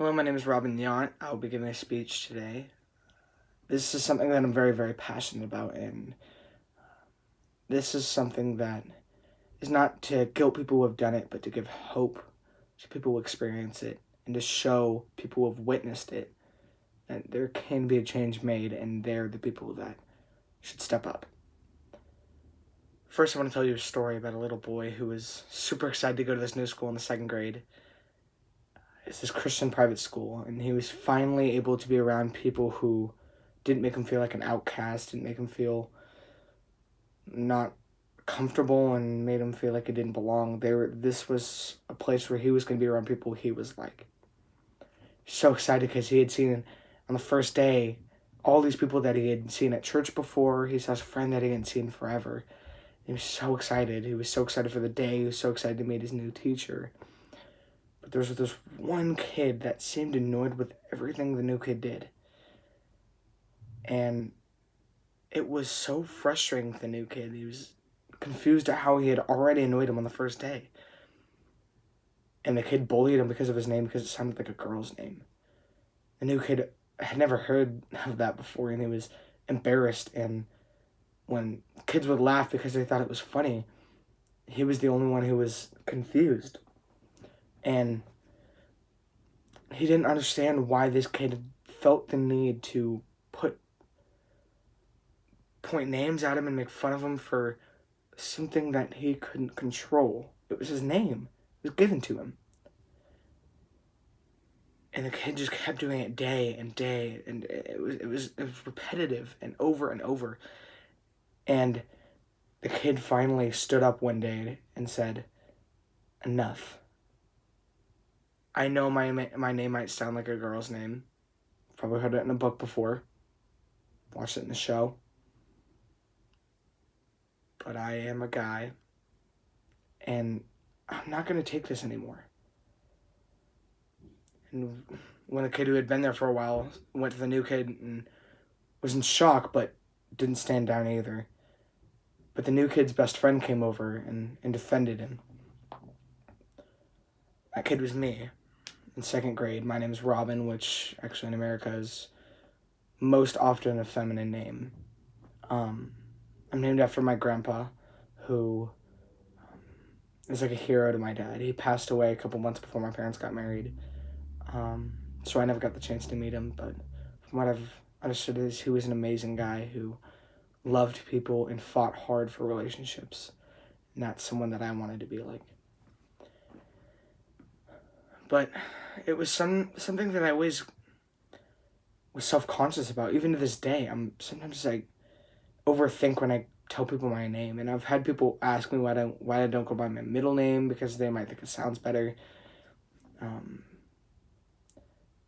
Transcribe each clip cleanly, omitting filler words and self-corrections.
Hello, my name is Robin Yount. I will be giving a speech today. This is something that I'm very, very passionate about, and this is something that is not to guilt people who have done it, but to give hope to people who experience it, and to show people who have witnessed it that there can be a change made, and they're the people that should step up. First, I want to tell you a story about a little boy who was super excited to go to this new school in the second grade. It's this Christian private school, and he was finally able to be around people who didn't make him feel like an outcast, didn't make him feel not comfortable, and made him feel like he didn't belong. This was a place where he was going to be around people he was like. So excited because he had seen on the first day all these people that he had seen at church before. He saw his friend that he hadn't seen forever. He was so excited. He was so excited for the day. He was so excited to meet his new teacher. But there was this one kid that seemed annoyed with everything the new kid did. And it was so frustrating with the new kid. He was confused at how he had already annoyed him on the first day. And the kid bullied him because of his name, because it sounded like a girl's name. The new kid had never heard of that before, and he was embarrassed. And when kids would laugh because they thought it was funny, he was the only one who was confused. And he didn't understand why this kid felt the need to point names at him and make fun of him for something that he couldn't control. It was his name. It was given to him. And the kid just kept doing it day and day, and it was repetitive and over. And the kid finally stood up one day and said, "Enough. I know my name might sound like a girl's name. Probably heard it in a book before. Watched it in the show. But I am a guy, and I'm not going to take this anymore." And when a kid who had been there for a while went to the new kid and was in shock, but didn't stand down either. But the new kid's best friend came over and defended him. That kid was me in second grade. My name is Robin, which actually in America is most often a feminine name. I'm named after my grandpa, who is like a hero to my dad. He passed away a couple months before my parents got married. So I never got the chance to meet him, but from what I've understood is he was an amazing guy who loved people and fought hard for relationships. And that's someone that I wanted to be like. But it was something that I always was self-conscious about. Even to this day, sometimes I overthink when I tell people my name, and I've had people ask me why I don't go by my middle name, because they might think it sounds better.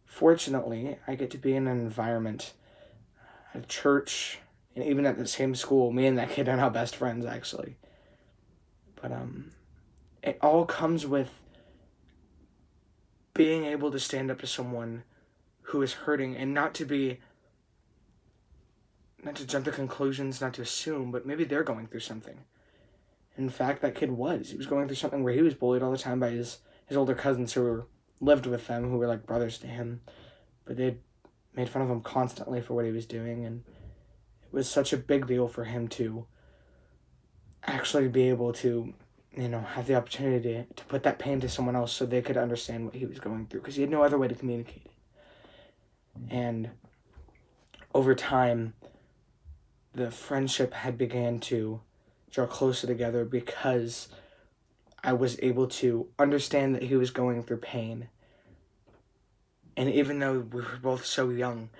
Fortunately, I get to be in an environment at a church, and even at the same school. Me and that kid are now best friends, actually. But it all comes with being able to stand up to someone who is hurting, and not to jump to conclusions, not to assume, but maybe they're going through something. In fact, that kid he was going through something where he was bullied all the time by his older cousins who lived with them, who were like brothers to him, but they made fun of him constantly for what he was doing. And it was such a big deal for him to actually be able to, have the opportunity to put that pain to someone else so they could understand what he was going through, because he had no other way to communicate it. And over time, the friendship had began to draw closer together, because I was able to understand that he was going through pain. And even though we were both so young,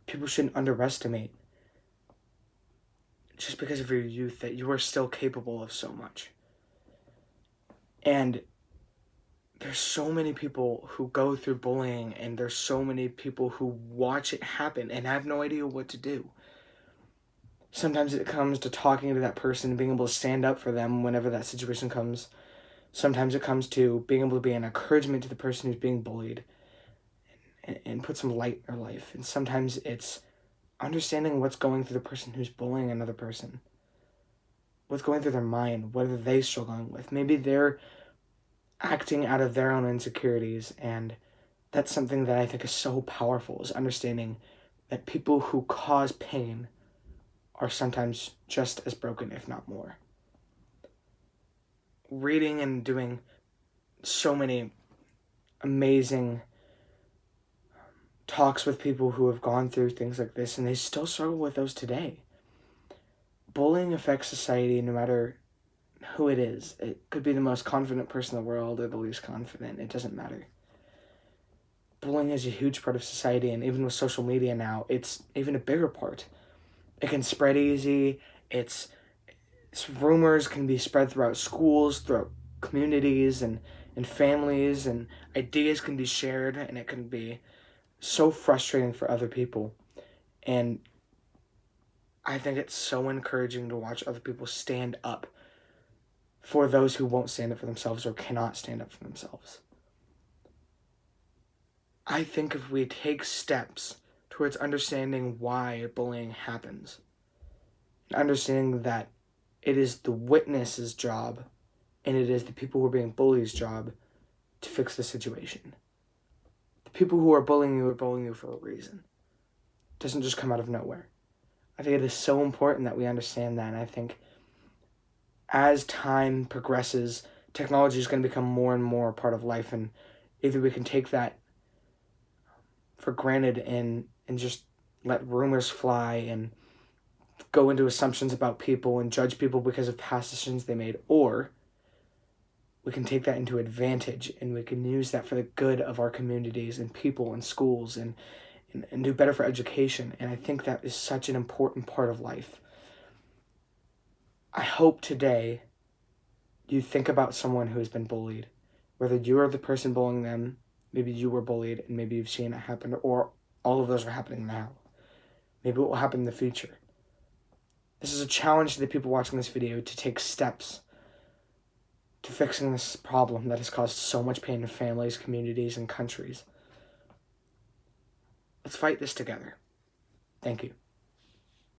people shouldn't underestimate, just because of your youth, that you are still capable of so much. And there's so many people who go through bullying, and there's so many people who watch it happen and have no idea what to do. Sometimes it comes to talking to that person and being able to stand up for them whenever that situation comes. Sometimes it comes to being able to be an encouragement to the person who's being bullied and put some light in their life. And sometimes it's understanding what's going through the person who's bullying another person. What's going through their mind, what are they struggling with? Maybe they're acting out of their own insecurities, and That's something that I think is so powerful, is understanding that people who cause pain are sometimes just as broken, if not more. Reading and doing so many amazing talks with people who have gone through things like this, and they still struggle with those today. Bullying affects society no matter who it is. It could be the most confident person in the world or the least confident. It doesn't matter. Bullying is a huge part of society, and even with social media now, it's even a bigger part. It can spread easy. It's rumors can be spread throughout schools, throughout communities and families, and ideas can be shared, and it can be so frustrating for other people. And I think it's so encouraging to watch other people stand up for those who won't stand up for themselves or cannot stand up for themselves. I think if we take steps towards understanding why bullying happens, understanding that it is the witness's job and it is the people who are being bullied's job to fix the situation. The people who are bullying you are bullying you for a reason. It doesn't just come out of nowhere. I think it is so important that we understand that, and I think as time progresses, technology is going to become more and more a part of life, and either we can take that for granted and just let rumors fly and go into assumptions about people and judge people because of past decisions they made, or we can take that into advantage and we can use that for the good of our communities and people and schools and do better for education. And I think that is such an important part of life. I hope today you think about someone who has been bullied, whether you are the person bullying them, maybe you were bullied and maybe you've seen it happen, or all of those are happening now. Maybe it will happen in the future. This is a challenge to the people watching this video to take steps to fixing this problem that has caused so much pain in families, communities, and countries. Let's fight this together. Thank you.